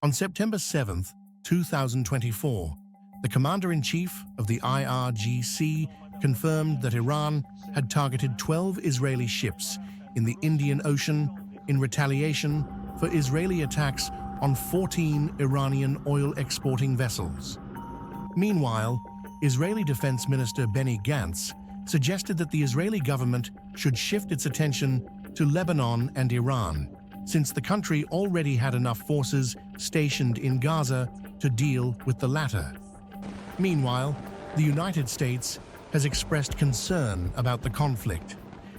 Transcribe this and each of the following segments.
On September 7, 2024, the Commander-in-Chief of the IRGC confirmed that Iran had targeted 12 Israeli ships in the Indian Ocean in retaliation for Israeli attacks on 14 Iranian oil-exporting vessels. Meanwhile, Israeli Defense Minister Benny Gantz suggested that the Israeli government should shift its attention to Lebanon and Iran, since the country already had enough forces stationed in Gaza to deal with the latter. Meanwhile, the United States has expressed concern about the conflict,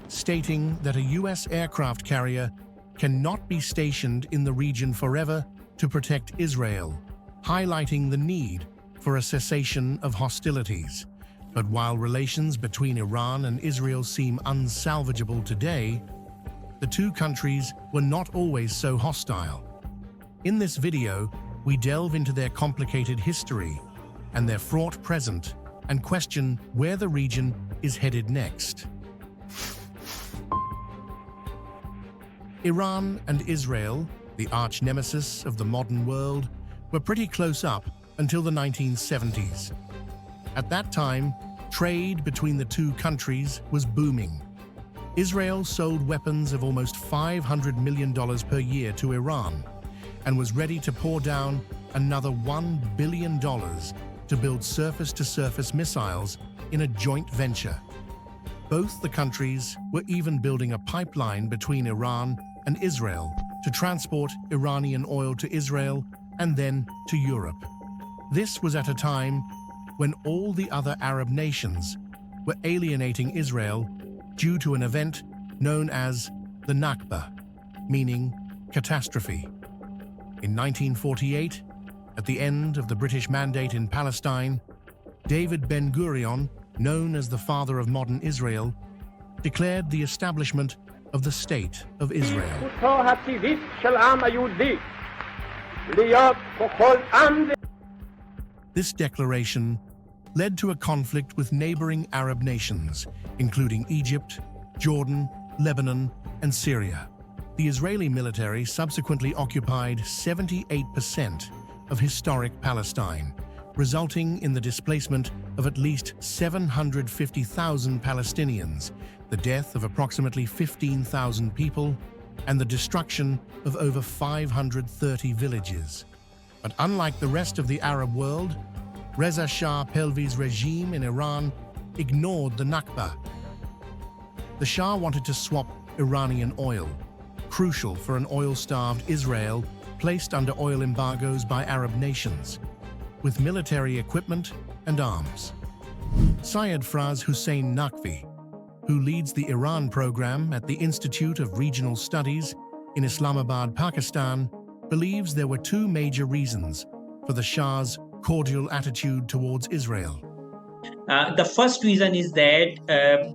stating that a U.S. aircraft carrier cannot be stationed in the region forever to protect Israel, highlighting the need for a cessation of hostilities. But while relations between Iran and Israel seem unsalvageable today, the two countries were not always so hostile. In this video, we delve into their complicated history and their fraught present and question where the region is headed next. Iran and Israel, the arch-nemesis of the modern world, were pretty close up until the 1970s. At that time, trade between the two countries was booming. Israel sold weapons of almost $500 million per year to Iran and was ready to pour down another $1 billion to build surface-to-surface missiles in a joint venture. Both the countries were even building a pipeline between Iran and Israel to transport Iranian oil to Israel and then to Europe. This was at a time when all the other Arab nations were alienating Israel due to an event known as the Nakba, meaning catastrophe. In 1948, at the end of the British Mandate in Palestine, David Ben-Gurion, known as the father of modern Israel, declared the establishment of the State of Israel. This declaration led to a conflict with neighboring Arab nations, including Egypt, Jordan, Lebanon, and Syria. The Israeli military subsequently occupied 78% of historic Palestine, resulting in the displacement of at least 750,000 Palestinians, the death of approximately 15,000 people, and the destruction of over 530 villages. But unlike the rest of the Arab world, Reza Shah Pahlavi's regime in Iran ignored the Nakba. The Shah wanted to swap Iranian oil, crucial for an oil-starved Israel placed under oil embargoes by Arab nations, with military equipment and arms. Syed Fraz Hussein Naqvi, who leads the Iran program at the Institute of Regional Studies in Islamabad, Pakistan, believes there were two major reasons for the Shah's cordial attitude towards Israel. The first reason is that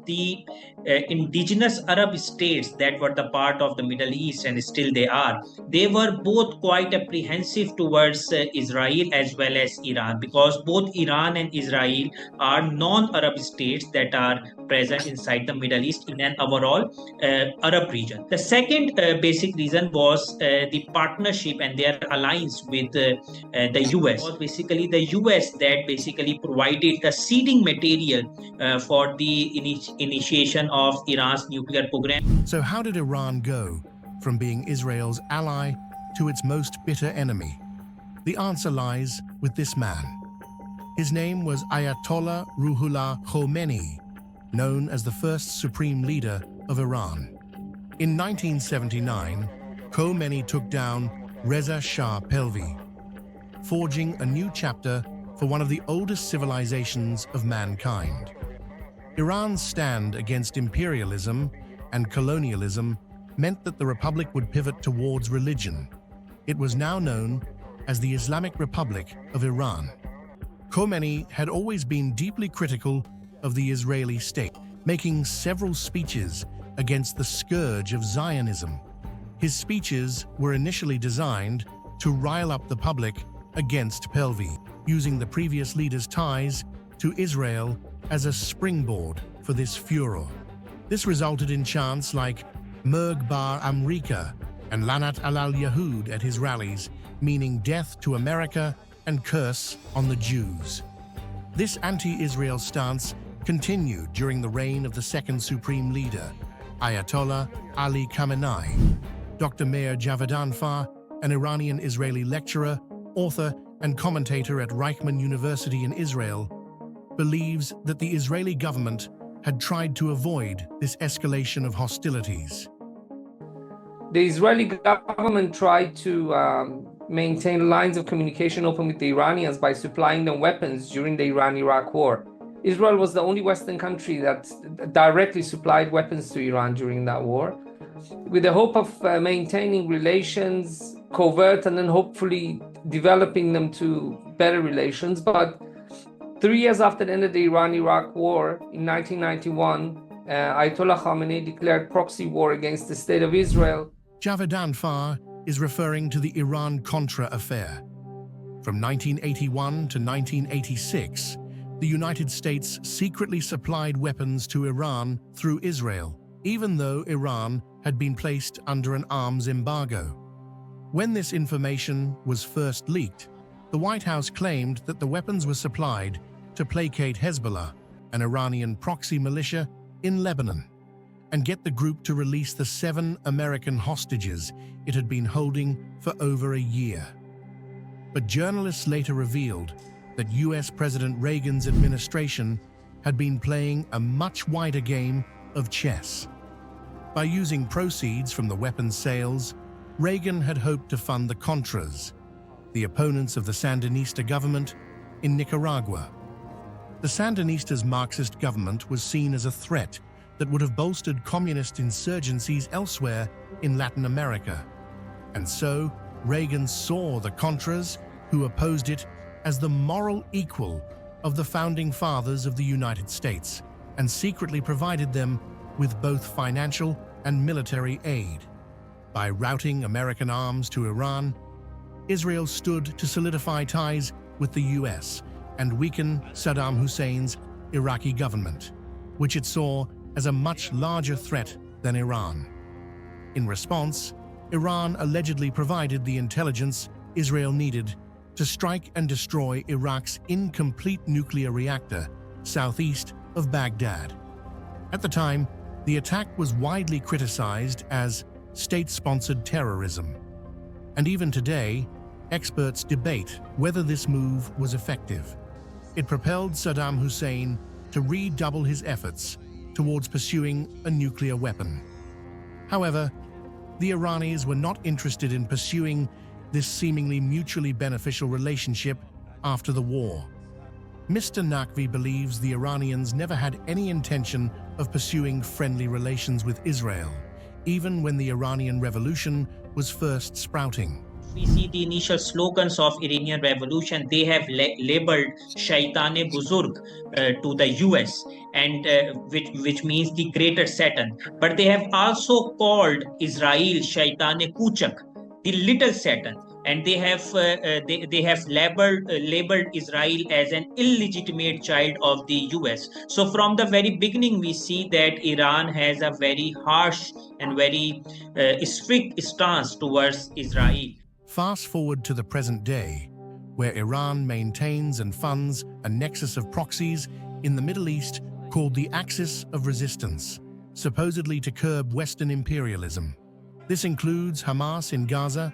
the indigenous Arab states that were the part of the Middle East, and still they were both quite apprehensive towards Israel as well as Iran, because both Iran and Israel are non-Arab states that are present inside the Middle East in an overall Arab region. The second basic reason was the partnership and their alliance with the US. It was basically the US that basically provided the seeding material for the initiation of Iran's nuclear program. So how did Iran go from being Israel's ally to its most bitter enemy? The answer lies with this man. His name was Ayatollah Ruhollah Khomeini, known as the first supreme leader of Iran. In 1979, Khomeini took down Reza Shah Pahlavi, forging a new chapter for one of the oldest civilizations of mankind. Iran's stand against imperialism and colonialism meant that the republic would pivot towards religion. It was now known as the Islamic Republic of Iran. Khomeini had always been deeply critical of the Israeli state, making several speeches against the scourge of Zionism. His speeches were initially designed to rile up the public against Pahlavi, using the previous leader's ties to Israel as a springboard for this furor. This resulted in chants like Merg Bar Amrika and Lanat Alal Yahud at his rallies, meaning death to America and curse on the Jews. This anti-Israel stance continued during the reign of the second supreme leader, Ayatollah Ali Khamenei. Dr. Meir Javedanfar, an Iranian-Israeli lecturer, author, and commentator at Rehman University in Israel, believes that the Israeli government had tried to avoid this escalation of hostilities. The Israeli government tried to maintain lines of communication open with the Iranians by supplying them weapons during the Iran-Iraq war. Israel was the only Western country that directly supplied weapons to Iran during that war, with the hope of maintaining relations, covert, and then hopefully developing them to better relations. But 3 years after the end of the Iran-Iraq war, in 1991, Ayatollah Khamenei declared proxy war against the state of Israel. Javedanfar is referring to the Iran-Contra affair. From 1981 to 1986, the United States secretly supplied weapons to Iran through Israel, even though Iran had been placed under an arms embargo. When this information was first leaked, the White House claimed that the weapons were supplied to placate Hezbollah, an Iranian proxy militia in Lebanon, and get the group to release the 7 American hostages it had been holding for over a year. But journalists later revealed that US President Reagan's administration had been playing a much wider game of chess. By using proceeds from the weapons sales, Reagan had hoped to fund the Contras, the opponents of the Sandinista government in Nicaragua. The Sandinistas' Marxist government was seen as a threat that would have bolstered communist insurgencies elsewhere in Latin America. And so, Reagan saw the Contras, who opposed it, as the moral equal of the founding fathers of the United States, and secretly provided them with both financial and military aid. By routing American arms to Iran, Israel stood to solidify ties with the US and weaken Saddam Hussein's Iraqi government, which it saw as a much larger threat than Iran. In response, Iran allegedly provided the intelligence Israel needed to strike and destroy Iraq's incomplete nuclear reactor southeast of Baghdad. At the time, the attack was widely criticized as state-sponsored terrorism. And even today, experts debate whether this move was effective. It propelled Saddam Hussein to redouble his efforts towards pursuing a nuclear weapon. However, the Iranis were not interested in pursuing this seemingly mutually beneficial relationship after the war. Mr. Naqvi believes the Iranians never had any intention of pursuing friendly relations with Israel, even when the Iranian Revolution was first sprouting. We see the initial slogans of Iranian Revolution. They have labeled Shaitane Buzurg to the US, and which means the greater Satan. But they have also called Israel Shaitane Kuchak, the little Satan, and they have labeled Israel as an illegitimate child of the US. So from the very beginning, we see that Iran has a very harsh and very strict stance towards Israel. Fast forward to the present day, where Iran maintains and funds a nexus of proxies in the Middle East called the Axis of Resistance, supposedly to curb Western imperialism. This includes Hamas in Gaza,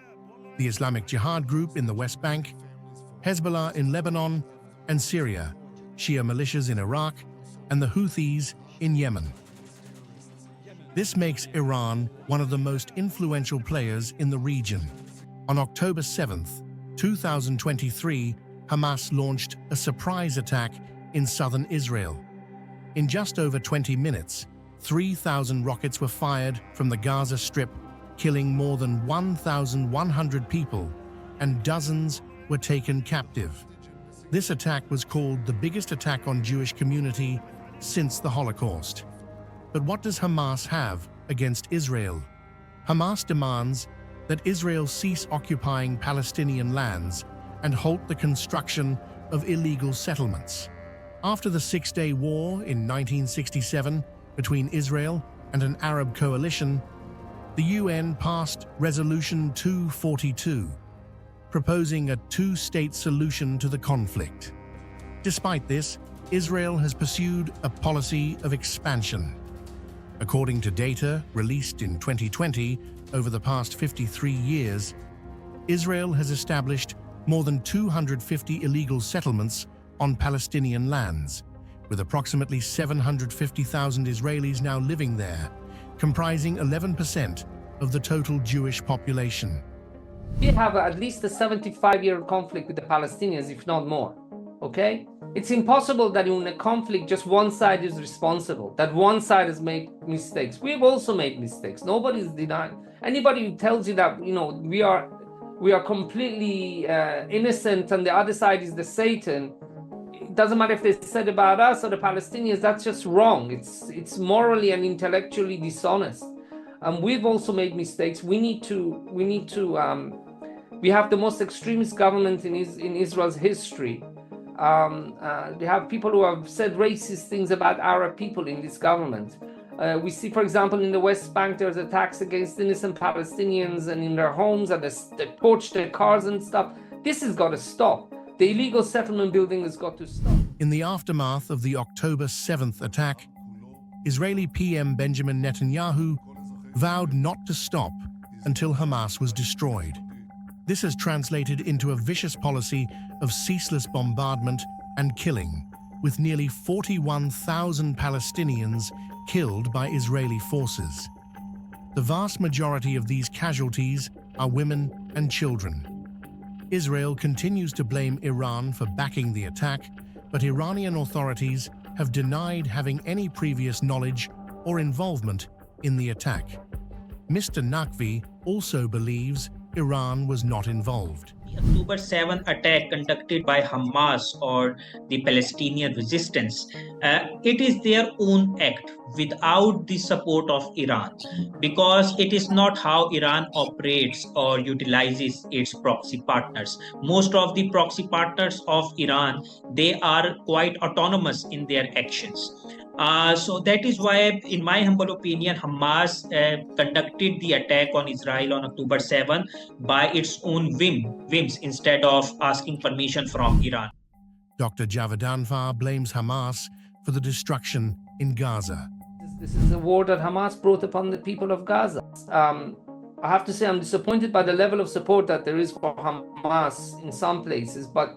the Islamic Jihad group in the West Bank, Hezbollah in Lebanon and Syria, Shia militias in Iraq, and the Houthis in Yemen. This makes Iran one of the most influential players in the region. On October 7, 2023, Hamas launched a surprise attack in southern Israel. In just over 20 minutes, 3,000 rockets were fired from the Gaza Strip, killing more than 1,100 people, and dozens were taken captive. This attack was called the biggest attack on Jewish community since the Holocaust. But what does Hamas have against Israel? Hamas demands that Israel cease occupying Palestinian lands and halt the construction of illegal settlements. After the Six-Day War in 1967 between Israel and an Arab coalition, the UN passed Resolution 242, proposing a two-state solution to the conflict. Despite this, Israel has pursued a policy of expansion. According to data released in 2020, over the past 53 years, Israel has established more than 250 illegal settlements on Palestinian lands, with approximately 750,000 Israelis now living there, comprising 11% of the total Jewish population. We have at least a 75-year conflict with the Palestinians, if not more, okay? It's impossible that in a conflict just one side is responsible, that one side has made mistakes. We've also made mistakes. Nobody's denying. Anybody who tells you that, we are completely innocent and the other side is the Satan, it doesn't matter if they said about us or the Palestinians, that's just wrong. It's morally and intellectually dishonest. We've also made mistakes. We have the most extremist government in Israel's history. They have people who have said racist things about Arab people in this government. We see, for example, in the West Bank, there's attacks against innocent Palestinians and in their homes, and they torch their cars and stuff. This has got to stop. The illegal settlement building has got to stop. In the aftermath of the October 7th attack, Israeli PM Benjamin Netanyahu vowed not to stop until Hamas was destroyed. This has translated into a vicious policy of ceaseless bombardment and killing, with nearly 41,000 Palestinians killed by Israeli forces. The vast majority of these casualties are women and children. Israel continues to blame Iran for backing the attack, but Iranian authorities have denied having any previous knowledge or involvement in the attack. Mr. Naqvi also believes Iran was not involved. The October 7 attack conducted by Hamas or the Palestinian resistance, it is their own act without the support of Iran, because it is not how Iran operates or utilizes its proxy partners. Most of the proxy partners of Iran, they are quite autonomous in their actions. So that is why, in my humble opinion, Hamas conducted the attack on Israel on October 7 by its own whims instead of asking permission from Iran. Dr. Javedanfar blames Hamas for the destruction in Gaza. This is a war that Hamas brought upon the people of Gaza. I have to say I'm disappointed by the level of support that there is for Hamas in some places, but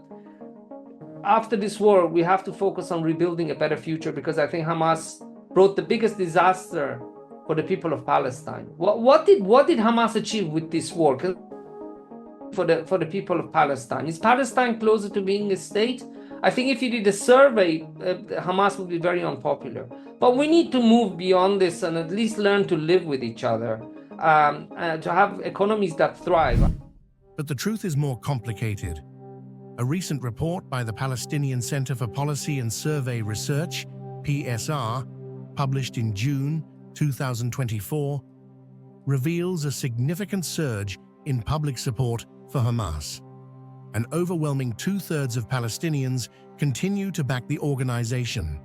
after this war, we have to focus on rebuilding a better future, because I think Hamas brought the biggest disaster for the people of Palestine. What did Hamas achieve with this war for the people of Palestine? Is Palestine closer to being a state? I think if you did a survey, Hamas would be very unpopular. But we need to move beyond this and at least learn to live with each other, to have economies that thrive. But the truth is more complicated. A recent report by the Palestinian Center for Policy and Survey Research, PSR, published in June 2024, reveals a significant surge in public support for Hamas. An overwhelming two-thirds of Palestinians continue to back the organization,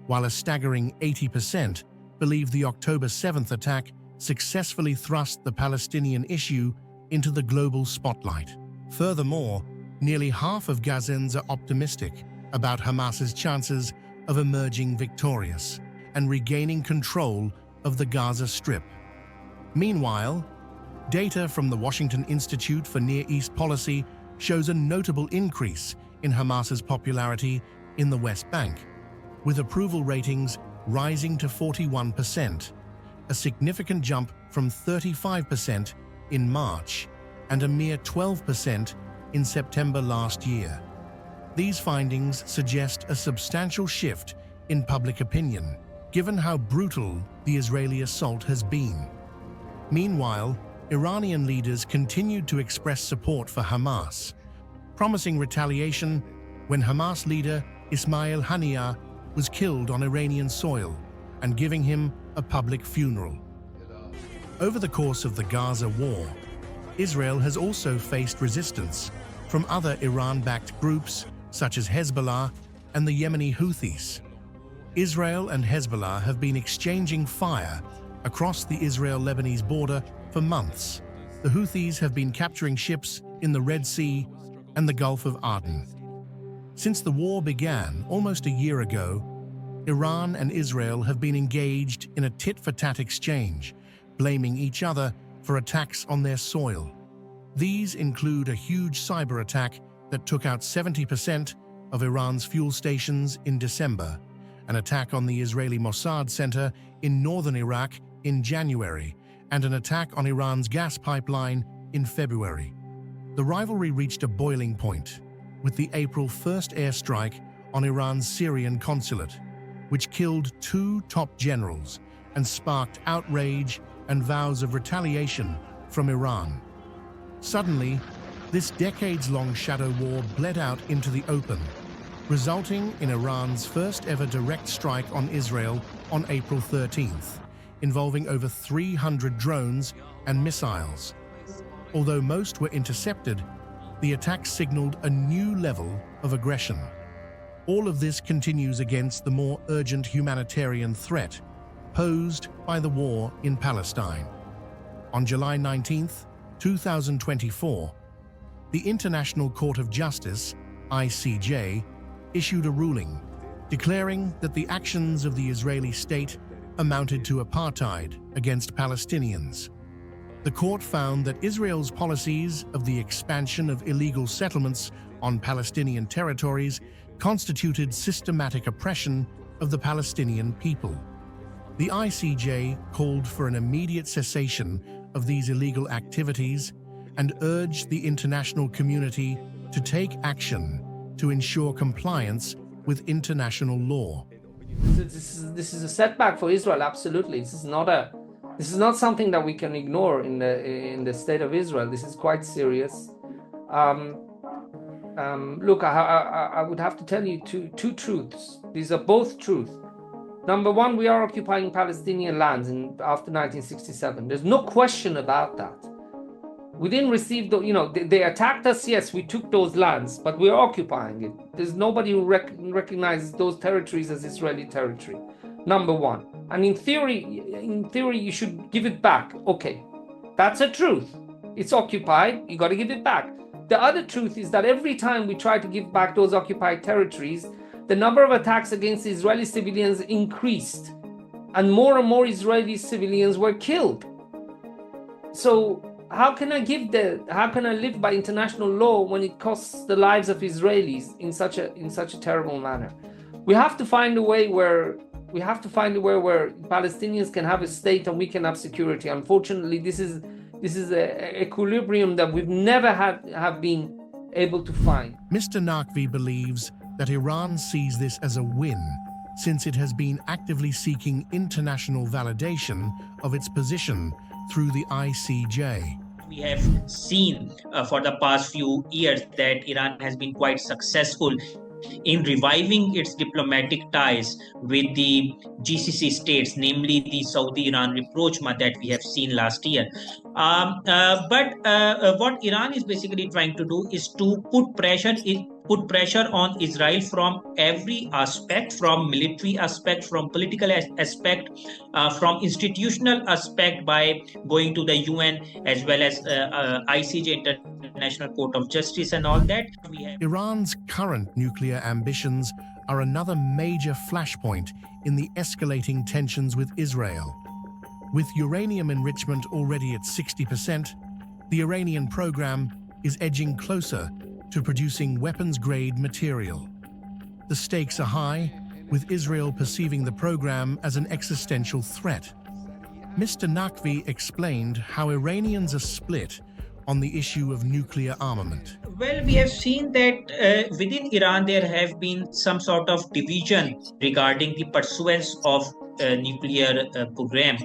while a staggering 80% believe the October 7th attack successfully thrust the Palestinian issue into the global spotlight. Furthermore, nearly half of Gazans are optimistic about Hamas's chances of emerging victorious and regaining control of the Gaza Strip. Meanwhile, data from the Washington Institute for Near East Policy shows a notable increase in Hamas's popularity in the West Bank, with approval ratings rising to 41%, a significant jump from 35% in March and a mere 12% in September last year. These findings suggest a substantial shift in public opinion, given how brutal the Israeli assault has been. Meanwhile, Iranian leaders continued to express support for Hamas, promising retaliation when Hamas leader Ismail Haniyeh was killed on Iranian soil and giving him a public funeral. Over the course of the Gaza war, Israel has also faced resistance from other Iran-backed groups such as Hezbollah and the Yemeni Houthis. Israel and Hezbollah have been exchanging fire across the Israel-Lebanese border for months. The Houthis have been capturing ships in the Red Sea and the Gulf of Aden. Since the war began almost a year ago, Iran and Israel have been engaged in a tit-for-tat exchange, blaming each other for attacks on their soil. These include a huge cyber attack that took out 70% of Iran's fuel stations in December, an attack on the Israeli Mossad center in northern Iraq in January, and an attack on Iran's gas pipeline in February. The rivalry reached a boiling point with the April 1st airstrike on Iran's Syrian consulate, which killed 2 top generals and sparked outrage and vows of retaliation from Iran. Suddenly, this decades-long shadow war bled out into the open, resulting in Iran's first-ever direct strike on Israel on April 13th, involving over 300 drones and missiles. Although most were intercepted, the attack signaled a new level of aggression. All of this continues against the more urgent humanitarian threat posed by the war in Palestine. On July 19, 2024, the International Court of Justice, ICJ, issued a ruling declaring that the actions of the Israeli state amounted to apartheid against Palestinians. The court found that Israel's policies of the expansion of illegal settlements on Palestinian territories constituted systematic oppression of the Palestinian people. The ICJ called for an immediate cessation of these illegal activities and urged the international community to take action to ensure compliance with international law. This is a setback for Israel. Absolutely, this is not something that we can ignore in the state of Israel. This is quite serious. Look, I would have to tell you two truths. These are both truths. Number one, we are occupying Palestinian lands after 1967. There's no question about that. We didn't receive they attacked us. Yes, we took those lands, but we're occupying it. There's nobody who recognizes those territories as Israeli territory. Number one. And in theory, you should give it back. Okay, that's a truth. It's occupied. You got to give it back. The other truth is that every time we try to give back those occupied territories, the number of attacks against Israeli civilians increased, and more Israeli civilians were killed. So how can I live by international law when it costs the lives of Israelis in such a terrible manner? We have to find a way where Palestinians can have a state and we can have security. Unfortunately, this is an equilibrium that we've never have been able to find. Mr. Naqvi believes that Iran sees this as a win, since it has been actively seeking international validation of its position through the ICJ. We have seen for the past few years that Iran has been quite successful in reviving its diplomatic ties with the GCC states, namely the Saudi-Iran rapprochement that we have seen last year. But what Iran is basically trying to do is to put pressure on Israel from every aspect, from military aspect, from political aspect, from institutional aspect, by going to the UN as well as ICJ, International Court of Justice, and all that. Iran's current nuclear ambitions are another major flashpoint in the escalating tensions with Israel. With uranium enrichment already at 60%, the Iranian program is edging closer to producing weapons-grade material. The stakes are high, with Israel perceiving the program as an existential threat. Mr. Naqvi explained how Iranians are split on the issue of nuclear armament. Well, we have seen that within Iran there have been some sort of division regarding the pursuance of nuclear program.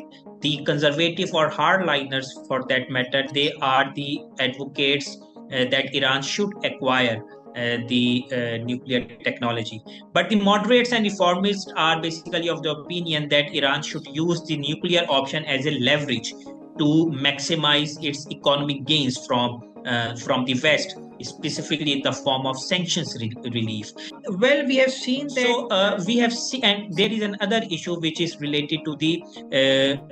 The conservative or hardliners, for that matter, they are the advocates that Iran should acquire the nuclear technology. But the moderates and reformists are basically of the opinion that Iran should use the nuclear option as a leverage to maximize its economic gains from the West, specifically in the form of sanctions relief. Well, we have seen that we have seen, and there is another issue which is related to the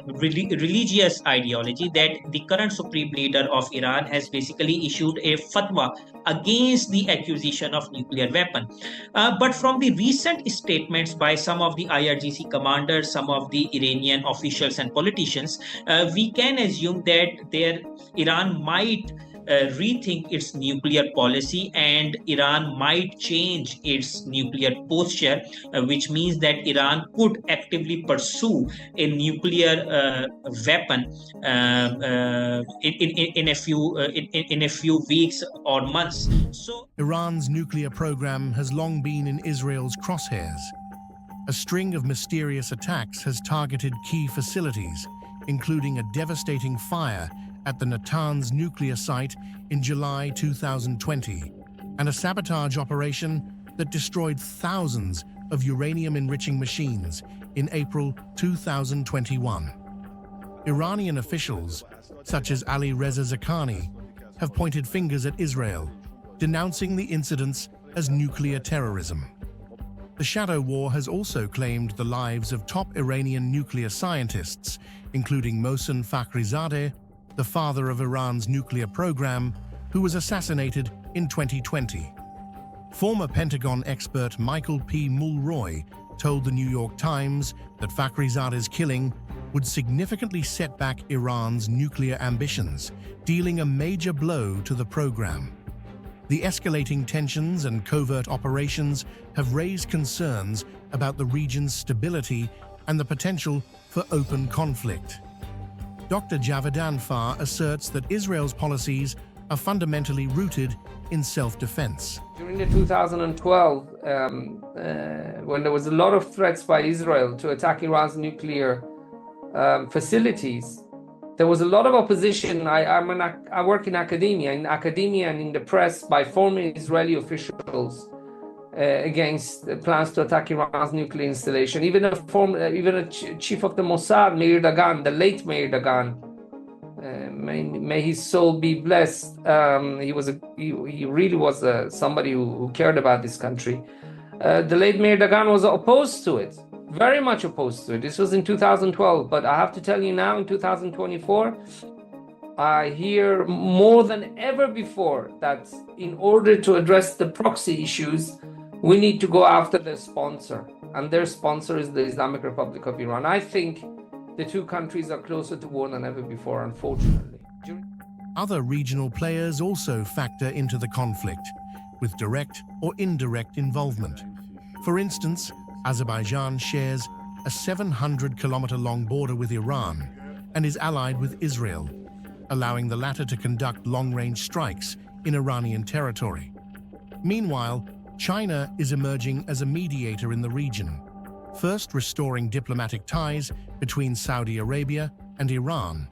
religious ideology, that the current supreme leader of Iran has basically issued a fatwa against the acquisition of nuclear weapon. But from the recent statements by some of the IRGC commanders, some of the Iranian officials and politicians, we can assume that Iran might rethink its nuclear policy, and Iran might change its nuclear posture, which means that Iran could actively pursue a nuclear weapon in a few weeks or months. So Iran's nuclear program has long been in Israel's crosshairs. A string of mysterious attacks has targeted key facilities, including a devastating fire at the Natanz nuclear site in July 2020, and a sabotage operation that destroyed thousands of uranium-enriching machines in April 2021. Iranian officials, such as Ali Reza Zaghani, have pointed fingers at Israel, denouncing the incidents as nuclear terrorism. The shadow war has also claimed the lives of top Iranian nuclear scientists, including Mohsen Fakhrizadeh, the father of Iran's nuclear program, who was assassinated in 2020. Former Pentagon expert Michael P. Mulroy told the New York Times that Fakhrizadeh's killing would significantly set back Iran's nuclear ambitions, dealing a major blow to the program. The escalating tensions and covert operations have raised concerns about the region's stability and the potential for open conflict. Dr. Javedan Farr asserts that Israel's policies are fundamentally rooted in self-defense. During the 2012, when there was a lot of threats by Israel to attack Iran's nuclear facilities, there was a lot of opposition. I work in academia and in the press by former Israeli officials against plans to attack Iran's nuclear installation. Even a chief of the Mossad, Meir Dagan, the late Meir Dagan, may his soul be blessed. He really was somebody who cared about this country. The late Meir Dagan was opposed to it, very much opposed to it. This was in 2012, but I have to tell you now, in 2024, I hear more than ever before that in order to address the proxy issues, we need to go after their sponsor, and their sponsor is the Islamic Republic of Iran. I think the two countries are closer to war than ever before, unfortunately. Other regional players also factor into the conflict, with direct or indirect involvement. For instance, Azerbaijan shares a 700-kilometer-long border with Iran and is allied with Israel, allowing the latter to conduct long-range strikes in Iranian territory. Meanwhile, China is emerging as a mediator in the region, first restoring diplomatic ties between Saudi Arabia and Iran,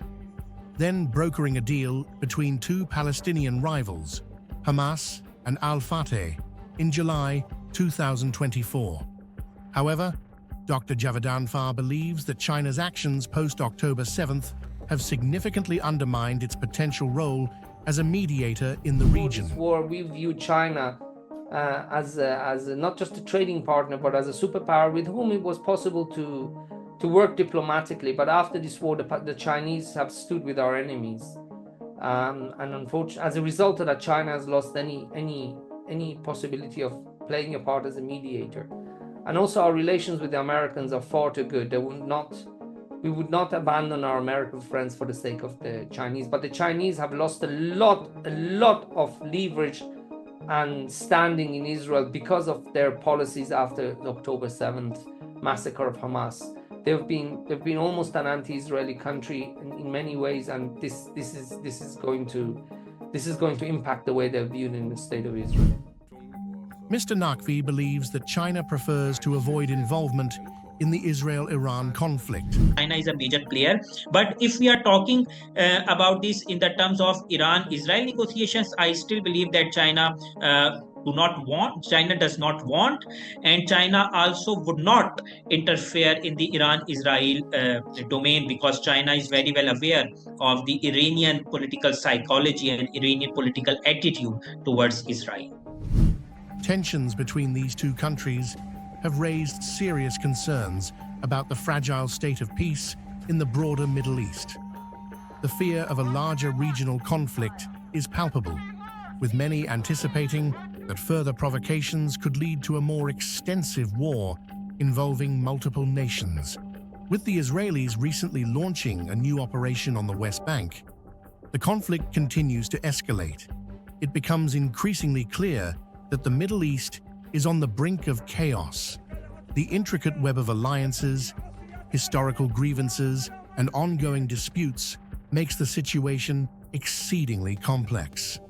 then brokering a deal between two Palestinian rivals, Hamas and Al-Fateh, in July 2024. However, Dr. Javedan Farr believes that China's actions post-October 7th have significantly undermined its potential role as a mediator in the region. Before this war, we view China as not just a trading partner, but as a superpower with whom it was possible to work diplomatically. But after this war, the Chinese have stood with our enemies, and unfortunately, as a result of that, China has lost any possibility of playing a part as a mediator. And also, our relations with the Americans are far too good. We would not abandon our American friends for the sake of the Chinese. But the Chinese have lost a lot of leverage and standing in Israel because of their policies after the October 7th massacre of Hamas. They've been almost an anti-Israeli country in many ways, and this is going to impact the way they're viewed in the state of Israel. Mr. Naqvi believes that China prefers to avoid involvement in the Israel-Iran conflict. China is a major player, but if we are talking about this in the terms of Iran-Israel negotiations, I still believe that China does not want, and China also would not interfere in the Iran-Israel domain, because China is very well aware of the Iranian political psychology and Iranian political attitude towards Israel. Tensions between these two countries have raised serious concerns about the fragile state of peace in the broader Middle East. The fear of a larger regional conflict is palpable, with many anticipating that further provocations could lead to a more extensive war involving multiple nations. With the Israelis recently launching a new operation on the West Bank, the conflict continues to escalate. It becomes increasingly clear that the Middle East is on the brink of chaos. The intricate web of alliances, historical grievances, and ongoing disputes makes the situation exceedingly complex.